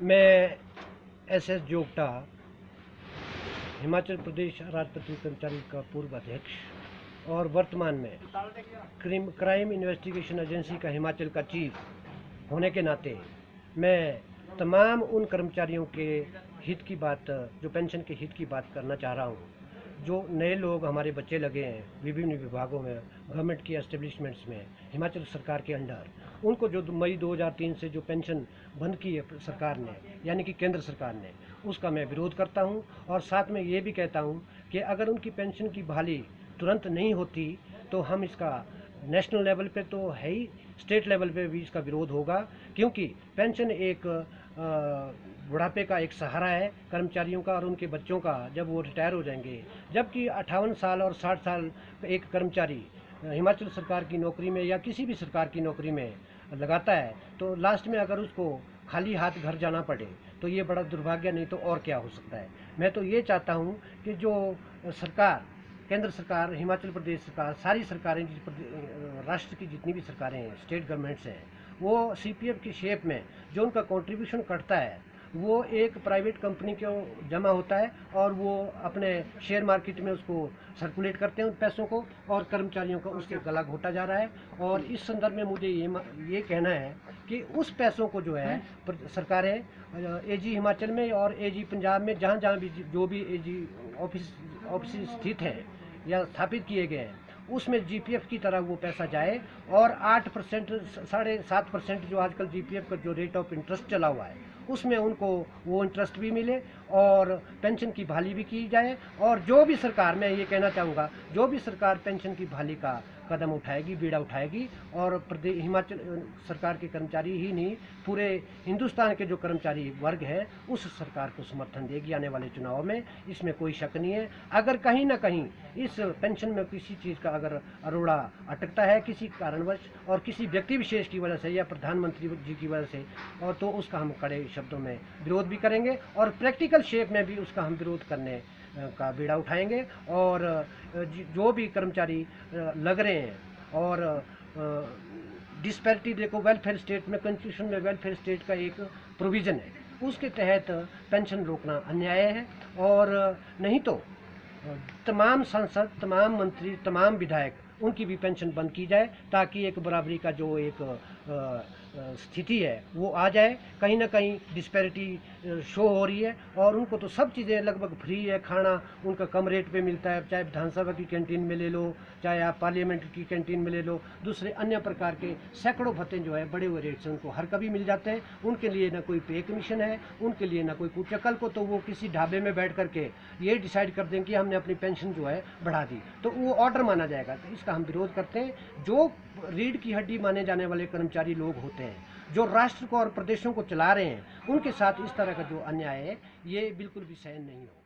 मैं SS जोगटा, हिमाचल प्रदेश राज्य पत्रिका कर्मचारी का पूर्व अध्यक्ष और वर्तमान में क्राइम इन्वेस्टिगेशन एजेंसी का हिमाचल का चीफ होने के नाते मैं तमाम उन कर्मचारियों के हित की बात, जो पेंशन के हित की बात करना चाह रहा हूँ। जो नए लोग हमारे बच्चे लगे हैं विभिन्न विभागों में, गवर्नमेंट की एस्टेब्लिशमेंट्स में, हिमाचल सरकार के अंडर, उनको जो मई 2003 से जो पेंशन बंद की है सरकार ने, यानी कि केंद्र सरकार ने, उसका मैं विरोध करता हूं। और साथ में ये भी कहता हूं कि अगर उनकी पेंशन की बहाली तुरंत नहीं होती तो हम इसका नेशनल लेवल पे तो है ही, स्टेट लेवल पे भी इसका विरोध होगा, क्योंकि पेंशन एक बुढ़ापे का एक सहारा है कर्मचारियों का और उनके बच्चों का जब वो रिटायर हो जाएंगे। जबकि 58 साल और 60 साल एक कर्मचारी हिमाचल सरकार की नौकरी में या किसी भी सरकार की नौकरी में लगाता है तो लास्ट में अगर उसको खाली हाथ घर जाना पड़े तो ये बड़ा दुर्भाग्य, नहीं तो और क्या हो सकता है। मैं तो ये चाहता हूँ कि जो सरकार, केंद्र सरकार, हिमाचल प्रदेश सरकार, सारी सरकारें, राष्ट्र की जितनी भी सरकारें हैं, स्टेट गवर्नमेंट्स हैं, वो CPF की शेप में जो उनका कंट्रीब्यूशन कटता है वो एक प्राइवेट कंपनी को जमा होता है और वो अपने शेयर मार्केट में उसको सर्कुलेट करते हैं उन पैसों को, और कर्मचारियों का उसके गला घोटा जा रहा है। और इस संदर्भ में मुझे ये कहना है कि उस पैसों को जो है सरकारें AG हिमाचल में और AG पंजाब में, जहाँ भी जो भी AG ऑफिस स्थित है या स्थापित किए गए हैं, उसमें GPF की तरह वो पैसा जाए और 8%, 7.5% जो आजकल GPF का जो रेट ऑफ इंटरेस्ट चला हुआ है उसमें उनको वो इंटरेस्ट भी मिले और पेंशन की बहाली भी की जाए। और जो भी सरकार, मैं ये कहना चाहूँगा, जो भी सरकार पेंशन की बहाली का कदम उठाएगी, बीड़ा उठाएगी, और प्रदेश हिमाचल सरकार के कर्मचारी ही नहीं, पूरे हिंदुस्तान के जो कर्मचारी वर्ग है उस सरकार को समर्थन देगी आने वाले चुनाव में, इसमें कोई शक नहीं है। अगर कहीं ना कहीं इस पेंशन में किसी चीज़ का अगर अरोड़ा अटकता है किसी कारणवश और किसी व्यक्ति विशेष की वजह से या प्रधानमंत्री जी की वजह से, और तो उसका हम कड़े शब्दों में विरोध भी करेंगे और प्रैक्टिकल शेप में भी उसका हम विरोध करने का बीड़ा उठाएंगे। और जो भी कर्मचारी लग रहे हैं, और डिस्पैरिटी, देखो वेलफेयर स्टेट में, कॉन्स्टिट्यूशन में वेलफेयर स्टेट का एक प्रोविज़न है, उसके तहत पेंशन रोकना अन्याय है। और नहीं तो तमाम सांसद, तमाम मंत्री, तमाम विधायक, उनकी भी पेंशन बंद की जाए ताकि एक बराबरी का जो एक स्थिति है वो आ जाए। कहीं ना कहीं डिस्पैरिटी शो हो रही है और उनको तो सब चीज़ें लगभग फ्री है, खाना उनका कम रेट पे मिलता है, चाहे विधानसभा की कैंटीन में ले लो, चाहे आप पार्लियामेंट की कैंटीन में ले लो, दूसरे अन्य प्रकार के सैकड़ों भत्ते जो है बड़े हुए रेट से उनको हर कभी मिल जाते हैं। उनके लिए ना कोई पे कमीशन है, उनके लिए ना कोई कुछ। कल को तो वो किसी ढाबे में बैठ करके ये डिसाइड कर दें कि हमने अपनी पेंशन जो है बढ़ा दी, तो वो ऑर्डर माना जाएगा। तो इसका हम विरोध करते हैं। जो रीढ़ की हड्डी माने जाने वाले कर्मचारी लोग होते हैं, जो राष्ट्र को और प्रदेशों को चला रहे हैं, उनके साथ इस तरह का जो अन्याय है ये बिल्कुल भी सहन नहीं होगा।